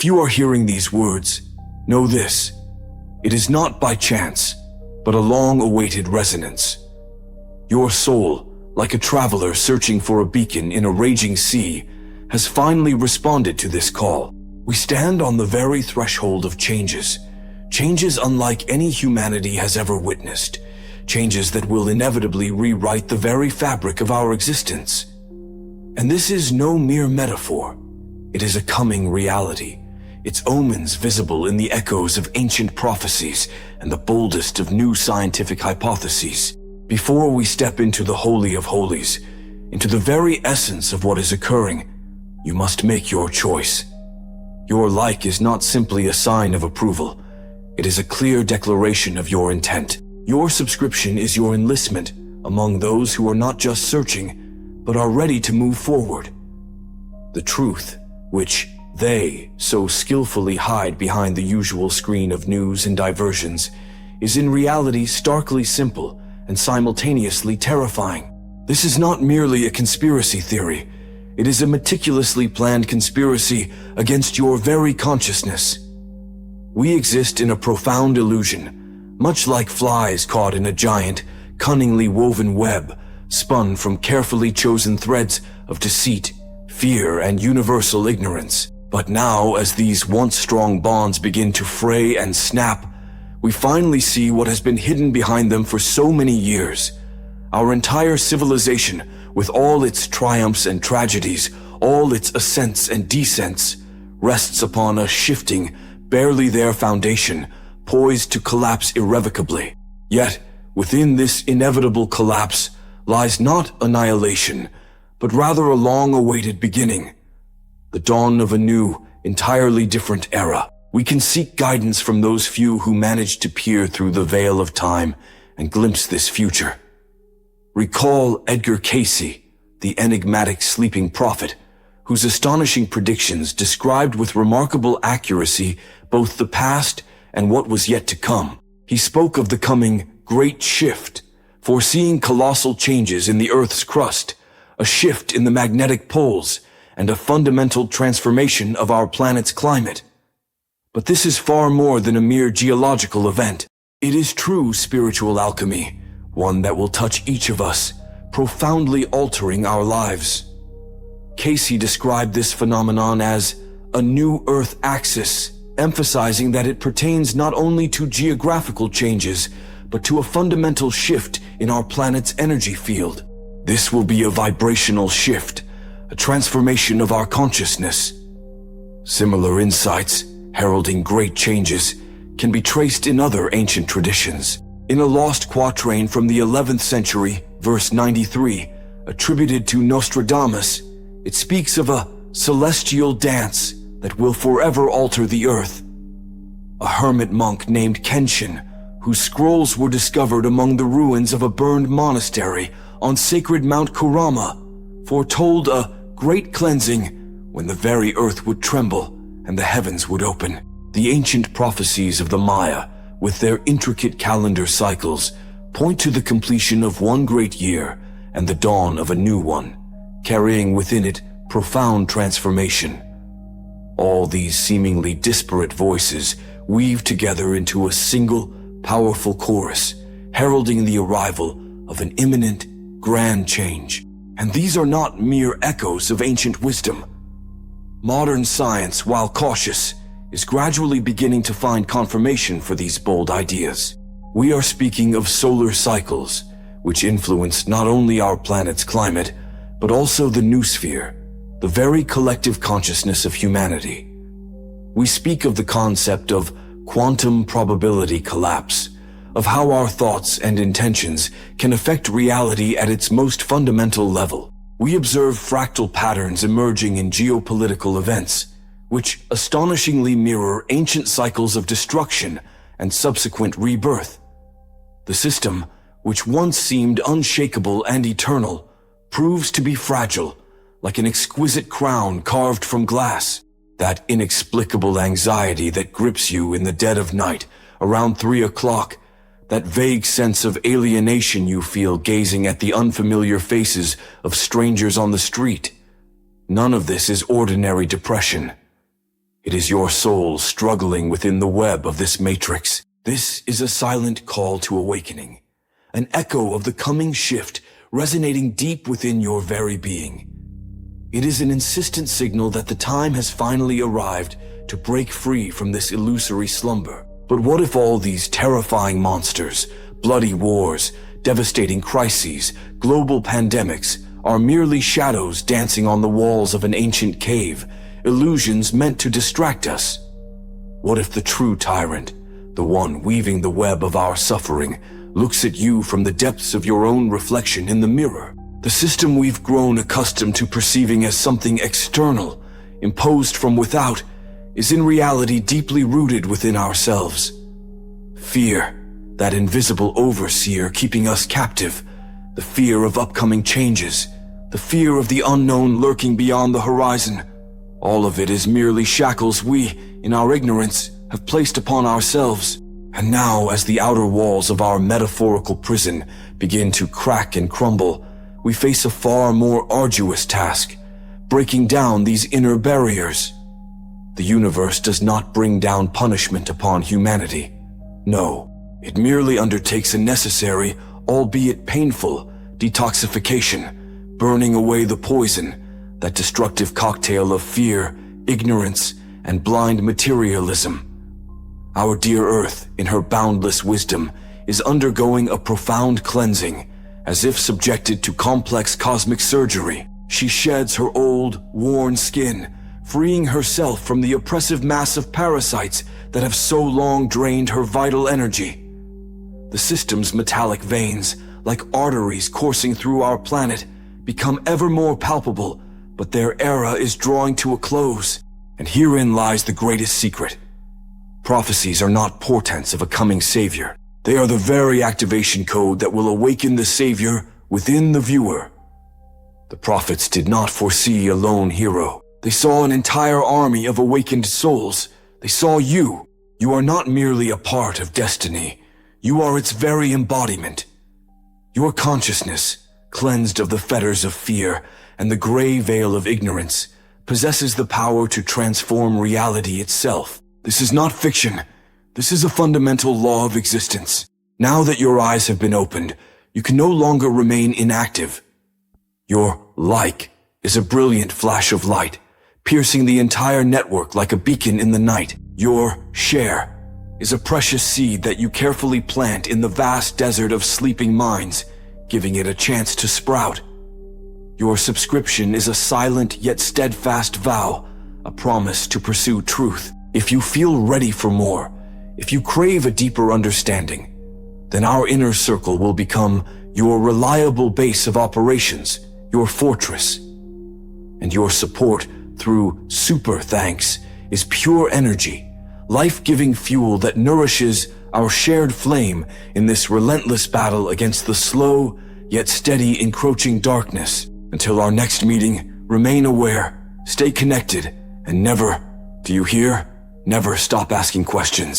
If you are hearing these words, know this: it is not by chance, but a long-awaited resonance. Your soul, like a traveler searching for a beacon in a raging sea, has finally responded to this call. We stand on the very threshold of changes unlike any humanity has ever witnessed, changes that will inevitably rewrite the very fabric of our existence. And this is no mere metaphor. It is a coming reality, its omens visible in the echoes of ancient prophecies and the boldest of new scientific hypotheses. Before we step into the Holy of Holies, into the very essence of what is occurring, you must make your choice. Your like is not simply a sign of approval. It is a clear declaration of your intent. Your subscription is your enlistment among those who are not just searching, but are ready to move forward. The truth, which they so skillfully hide behind the usual screen of news and diversions, is in reality starkly simple and simultaneously terrifying. This is not merely a conspiracy theory. It is a meticulously planned conspiracy against your very consciousness. We exist in a profound illusion, much like flies caught in a giant, cunningly woven web, spun from carefully chosen threads of deceit, fear, and universal ignorance. But now, as these once strong bonds begin to fray and snap, we finally see what has been hidden behind them for so many years. Our entire civilization, with all its triumphs and tragedies, all its ascents and descents, rests upon a shifting, barely there foundation, poised to collapse irrevocably. Yet, within this inevitable collapse lies not annihilation, but rather a long-awaited beginning. The dawn of a new, entirely different era. We can seek guidance from those few who managed to peer through the veil of time and glimpse this future. Recall Edgar Cayce, the enigmatic sleeping prophet, whose astonishing predictions described with remarkable accuracy both the past and what was yet to come. He spoke of the coming Great Shift, foreseeing colossal changes in the Earth's crust, a shift in the magnetic poles, and a fundamental transformation of our planet's climate. But this is far more than a mere geological event. It is true spiritual alchemy, one that will touch each of us, profoundly altering our lives. Cayce described this phenomenon as a new Earth axis, emphasizing that it pertains not only to geographical changes, but to a fundamental shift in our planet's energy field. This will be a vibrational shift, a transformation of our consciousness. Similar insights, heralding great changes, can be traced in other ancient traditions. In a lost quatrain from the 11th century, verse 93, attributed to Nostradamus, it speaks of a celestial dance that will forever alter the earth. A hermit monk named Kenshin, whose scrolls were discovered among the ruins of a burned monastery on sacred Mount Kurama, foretold a great cleansing when the very earth would tremble and the heavens would open. The ancient prophecies of the Maya, with their intricate calendar cycles, point to the completion of one great year and the dawn of a new one, carrying within it profound transformation. All these seemingly disparate voices weave together into a single, powerful chorus, heralding the arrival of an imminent, grand change. And these are not mere echoes of ancient wisdom. Modern science, while cautious, is gradually beginning to find confirmation for these bold ideas. We are speaking of solar cycles, which influence not only our planet's climate, but also the noosphere, the very collective consciousness of humanity. We speak of the concept of quantum probability collapse, of how our thoughts and intentions can affect reality at its most fundamental level. We observe fractal patterns emerging in geopolitical events, which astonishingly mirror ancient cycles of destruction and subsequent rebirth. The system, which once seemed unshakable and eternal, proves to be fragile, like an exquisite crown carved from glass. That inexplicable anxiety that grips you in the dead of night, around 3 o'clock, that vague sense of alienation you feel gazing at the unfamiliar faces of strangers on the street. None of this is ordinary depression. It is your soul struggling within the web of this matrix. This is a silent call to awakening, an echo of the coming shift resonating deep within your very being. It is an insistent signal that the time has finally arrived to break free from this illusory slumber. But what if all these terrifying monsters, bloody wars, devastating crises, global pandemics are merely shadows dancing on the walls of an ancient cave, illusions meant to distract us? What if the true tyrant, the one weaving the web of our suffering, looks at you from the depths of your own reflection in the mirror? The system we've grown accustomed to perceiving as something external, imposed from without, is in reality deeply rooted within ourselves. Fear, that invisible overseer keeping us captive, the fear of upcoming changes, the fear of the unknown lurking beyond the horizon, all of it is merely shackles we, in our ignorance, have placed upon ourselves. And now, as the outer walls of our metaphorical prison begin to crack and crumble, we face a far more arduous task, breaking down these inner barriers. The universe does not bring down punishment upon humanity. No, it merely undertakes a necessary, albeit painful, detoxification, burning away the poison, that destructive cocktail of fear, ignorance, and blind materialism. Our dear Earth, in her boundless wisdom, is undergoing a profound cleansing, as if subjected to complex cosmic surgery. She sheds her old, worn skin, freeing herself from the oppressive mass of parasites that have so long drained her vital energy. The system's metallic veins, like arteries coursing through our planet, become ever more palpable, but their era is drawing to a close. And herein lies the greatest secret. Prophecies are not portents of a coming savior. They are the very activation code that will awaken the savior within the viewer. The prophets did not foresee a lone hero. They saw an entire army of awakened souls. They saw you. You are not merely a part of destiny. You are its very embodiment. Your consciousness, cleansed of the fetters of fear and the gray veil of ignorance, possesses the power to transform reality itself. This is not fiction. This is a fundamental law of existence. Now that your eyes have been opened, you can no longer remain inactive. Your like is a brilliant flash of light, piercing the entire network like a beacon in the night. Your share is a precious seed that you carefully plant in the vast desert of sleeping minds, giving it a chance to sprout. Your subscription is a silent yet steadfast vow, a promise to pursue truth. If you feel ready for more, if you crave a deeper understanding, then our inner circle will become your reliable base of operations, your fortress. And your support through super thanks is pure energy, life-giving fuel that nourishes our shared flame in this relentless battle against the slow yet steady encroaching darkness. Until our next meeting, remain aware, stay connected, and never, do you hear? Never stop asking questions.